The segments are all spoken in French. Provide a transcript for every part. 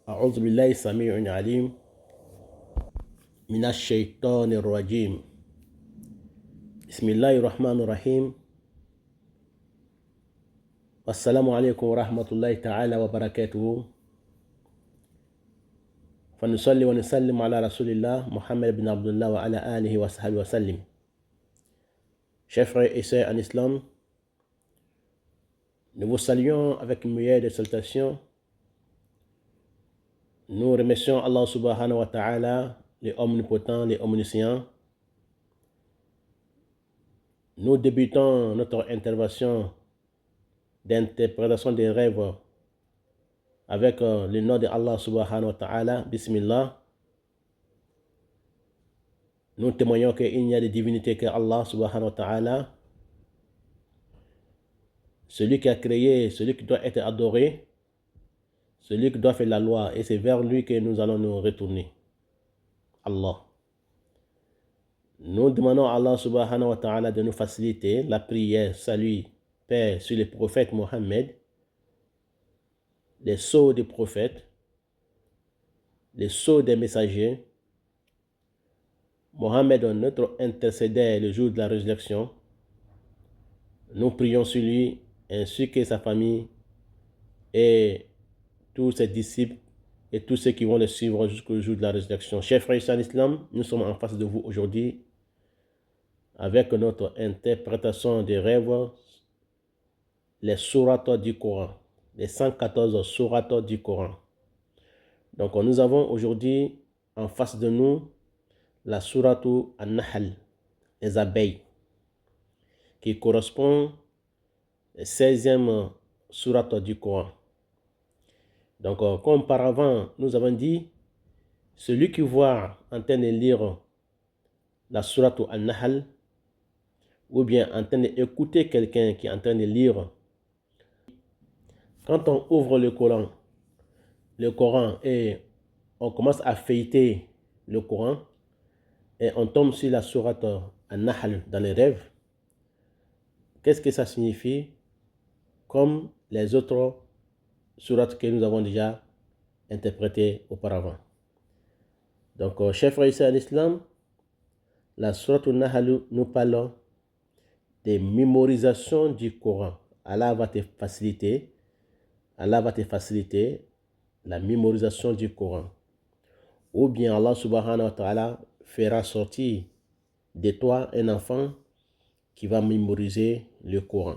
أعوذ بالله السميع العليم من الشيطان الرجيم. بسم الله الرحمن الرحيم. والسلام عليكم ورحمة الله تعالى وبركاته. فنصلي ونسلم على رسول الله محمد بن عبد الله وعلى آله وصحبه وسلم. Chers frères et sœurs en islam, nous vous saluons avec une meilleure des salutations. Nous remercions Allah subhanahu wa ta'ala, les omnipotents, les omniscients. Nous débutons notre intervention d'interprétation des rêves avec le nom de Allah subhanahu wa ta'ala, Bismillah. Nous témoignons qu'il n'y a de divinité que Allah subhanahu wa ta'ala, celui qui a créé, celui qui doit être adoré, celui qui doit faire la loi, et c'est vers lui que nous allons nous retourner. Allah. Nous demandons à Allah subhanahu wa ta'ala de nous faciliter la prière, salut, paix sur le prophète Mohammed, les sceaux des prophètes, les sceaux des messagers, Mohammed, notre intercédère le jour de la résurrection. Nous prions sur lui ainsi que sa famille et tous ses disciples et tous ceux qui vont le suivre jusqu'au jour de la résurrection. Chers frères en islam, nous sommes en face de vous aujourd'hui avec notre interprétation des rêves, les sourates du Coran, les 114 sourates du Coran. Donc nous avons aujourd'hui en face de nous la sourate An-Nahl, les abeilles, qui correspond à la 16e sourate du Coran. Donc, comme auparavant, nous avons dit, celui qui voit en train de lire la sourate An-Nahl, ou bien en train d'écouter quelqu'un qui est en train de lire, quand on ouvre le Coran et on commence à feuilleter le Coran, et on tombe sur la sourate An-Nahl dans les rêves, qu'est-ce que ça signifie? Comme les autres sourates que nous avons déjà interprétées auparavant. Donc, chers frères et sœurs en islam, la sourate An-Nahl nous parle de mémorisation du Coran. Allah va te faciliter la mémorisation du Coran. Ou bien Allah subhanahu wa ta'ala fera sortir de toi un enfant qui va mémoriser le Coran.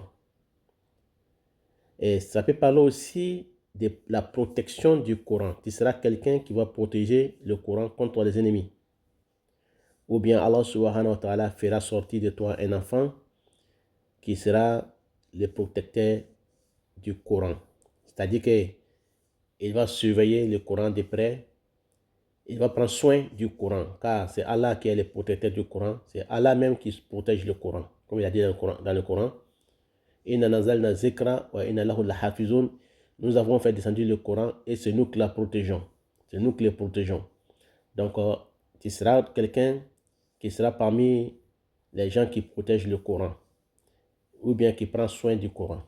Et ça peut parler aussi de la protection du Coran. Tu seras quelqu'un qui va protéger le Coran contre les ennemis. Ou bien Allah subhanahu wa ta'ala fera sortir de toi un enfant qui sera le protecteur du Coran. C'est-à-dire qu'il va surveiller le Coran de près. Il va prendre soin du Coran, car c'est Allah qui est le protecteur du Coran. C'est Allah même qui protège le Coran. Comme il a dit dans le Coran. Nous avons fait descendre le Coran et c'est nous qui la protégeons. C'est nous qui le protégeons. Donc, tu seras quelqu'un qui sera parmi les gens qui protègent le Coran ou bien qui prend soin du Coran.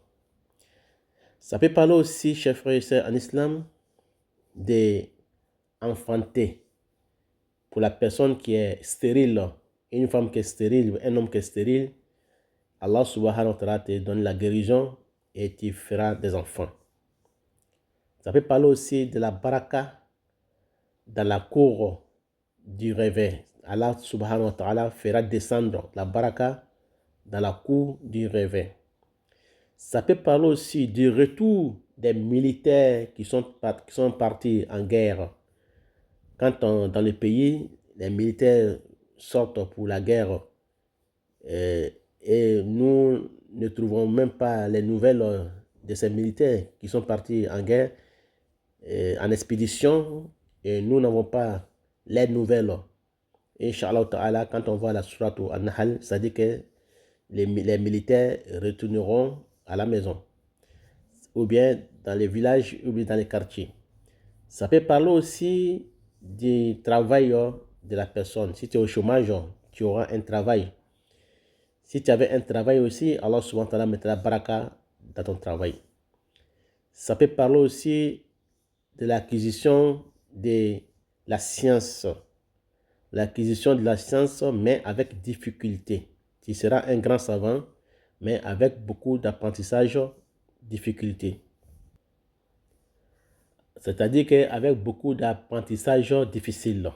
Ça peut parler aussi, chers frères et sœurs, en islam, d'enfanter. Pour la personne qui est stérile, une femme qui est stérile, un homme qui est stérile, Allah subhanahu wa ta'ala te donne la guérison et tu feras des enfants. Ça peut parler aussi de la baraka dans la cour du réveil. Allah subhanahu wa ta'ala fera descendre la baraka dans la cour du réveil. Ça peut parler aussi du retour des militaires qui sont partis en guerre. Quand dans le pays, les militaires sortent pour la guerre et nous ne trouvons même pas les nouvelles de ces militaires qui sont partis en guerre, en expédition, et nous n'avons pas les nouvelles. Inch'Allah ta'ala, quand on voit la sourate An-Nahl, ça dit que les militaires retourneront à la maison, ou bien dans les villages, ou bien dans les quartiers. Ça peut parler aussi du travail de la personne. Si tu es au chômage, tu auras un travail. Si tu avais un travail aussi, Allah subhanahu wa ta'ala mettra baraka dans ton travail. Ça peut parler aussi de l'acquisition de la science. L'acquisition de la science, mais avec difficulté. Tu seras un grand savant, mais avec beaucoup d'apprentissage, difficulté. C'est-à-dire qu'avec beaucoup d'apprentissage difficile.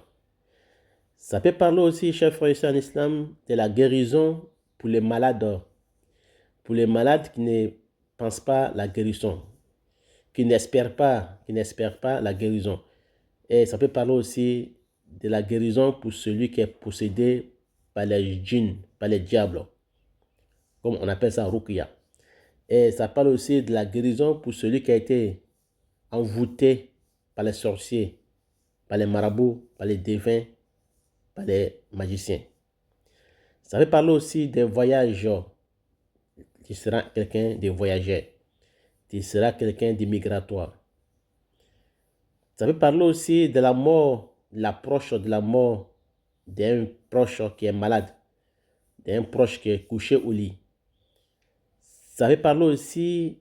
Ça peut parler aussi, chers frères et sœurs en islam, de la guérison pour les malades. Pour les malades qui ne pensent pas la guérison, qui n'espèrent pas la guérison. Et ça peut parler aussi de la guérison pour celui qui est possédé par les djinns, par les diables, comme on appelle ça ruqya. Et ça parle aussi de la guérison pour celui qui a été envoûté par les sorciers, par les marabouts, par les devins, par les magiciens. Ça peut parler aussi des voyages. Tu seras quelqu'un de voyageur. Tu seras quelqu'un d'immigratoire. Ça peut parler aussi de la mort, l'approche de la mort d'un proche qui est malade, d'un proche qui est couché au lit. Ça peut parler aussi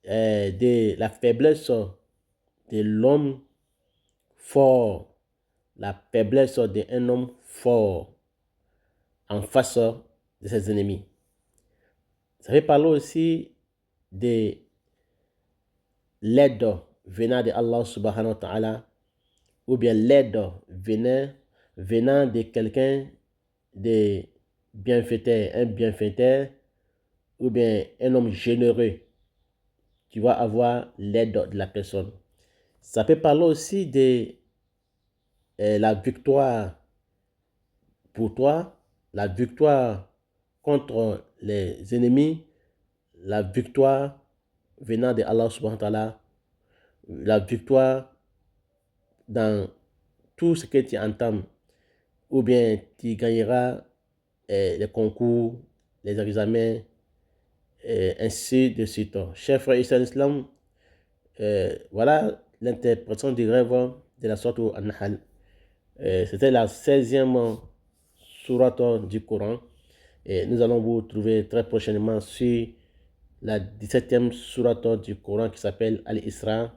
de la faiblesse de l'homme fort, la faiblesse d'un homme fort en face de ses ennemis. Ça peut parler aussi de l'aide venant de Allah subhanahu wa ta'ala, ou bien l'aide venant de quelqu'un de bienfaiteur, un bienfaiteur, ou bien un homme généreux. Tu vas avoir l'aide de la personne. Ça peut parler aussi de la victoire pour toi, la victoire contre les ennemis, la victoire venant de Allah subhanahu wa ta'ala, la victoire dans tout ce que tu entends, ou bien tu gagneras les concours, les examens, ainsi de suite. Chers frères et sœurs en islam, voilà l'interprétation du rêve de la sourate An-Nahl. C'était la 16e sourate du Coran. Et nous allons vous trouver très prochainement sur la 17e sourate du Coran qui s'appelle Al-Isra,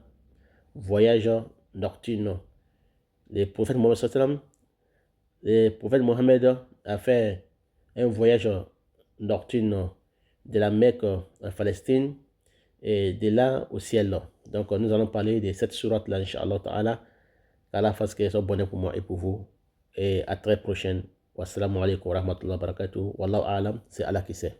voyage nocturne. Le prophète Mohammed a fait un voyage nocturne de la Mecque en Palestine et de là au ciel. Donc nous allons parler de cette sourate là, Inch'Allah Ta'ala. Allah fasse qu'elle soit bonne pour moi et pour vous. Et à très prochaine. Wassalamu alaikum wa rahmatullahi wa barakatuh. Wallahu a'lam, c'est Allah qui sait.